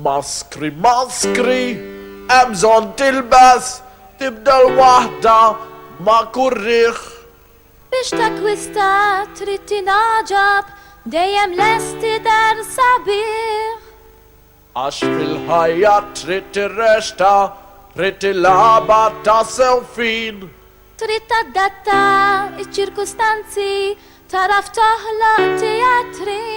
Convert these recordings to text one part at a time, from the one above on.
Maskri, maskri, emżon tilbes, tibda l-wahda ma kurriħ. Biex takwista trid tingħaġab dejjem lesti dar sabiħ. Għax fil-ħajja trid tirrexta, trid tilaba ta' sewfin. Trid tadatta iċ-ċirkustanzi taraf toħloq teatrin.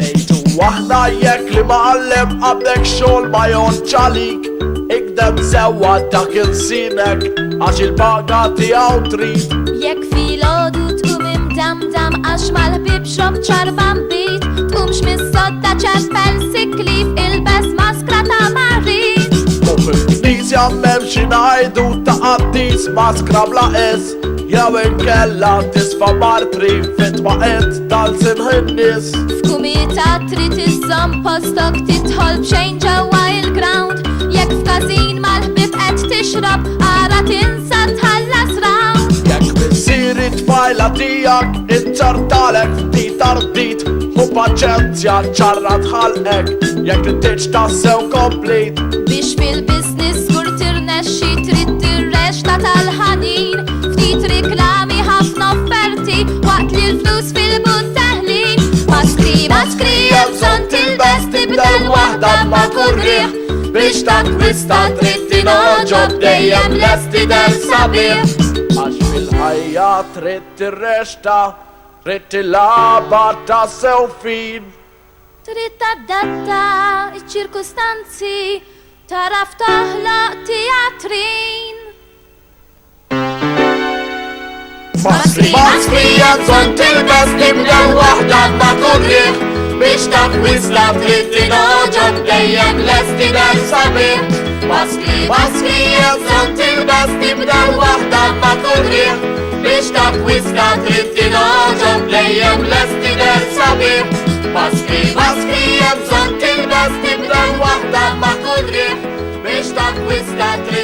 Ejtu waħda jekk li ma'allem għabdek xogħol ma jonċalik, ikdem sewa dak il-sinek għax il-paga tiegħu trid. Jekk filgħodu tqum imdamdam għax mal-ħbieb xrob ċarban bit, tqumx mis-sodda ċeppel siklif ilbes maskra ta' marit. U fil-knisja m'hemm xi ngħidu ta' qaddis maskra bla es, jew inkella tisfa' martri fit-twaqet tal-sinħin-nies. F'kumitat trid iżżomm postok tidħol b'xejn ġewwa il-ground, jekk f'każin mal-ħbieb qed tixrob ara tinsa tħallas round. Jekk missieri tfajla tiegħek inċartalek ftit ardit, u paċenzja ċarra tħallqek jekk intiġ tassew komplit. Biex fil-business żgur tirnexxi trid tirrexta tal-ħanin, ftit riklami ħafna offerti waqt li l-flus fil-but teħlin. Maskri, maskri, hemm bżonn tilbes tibda l-waħda ma' kurriħ, biex takwista trid tingħoġob dejjem lesti der sabiħ. Għax fil-ħajja trid tirrexta, trid tilaba ta' sewfin. Trid tadatta iċ-ċirkustanzi taraf toħloq teatrin. Maskri, maskri, hemm bżonn tilbes tibda l-waħda ma' kurriħ, biex takwista trid tingħoġob dejjem lesti der sabiħ. Maskri, maskri, hemm bżonn tilbes tibda l-waħda ma' kurriħ, biex takwista trid tingħoġob dejjem lesti der sabiħ. Maskri, maskri, hemm bżonn tilbes tibda l-waħda ma' kurriħ, biex takwista trid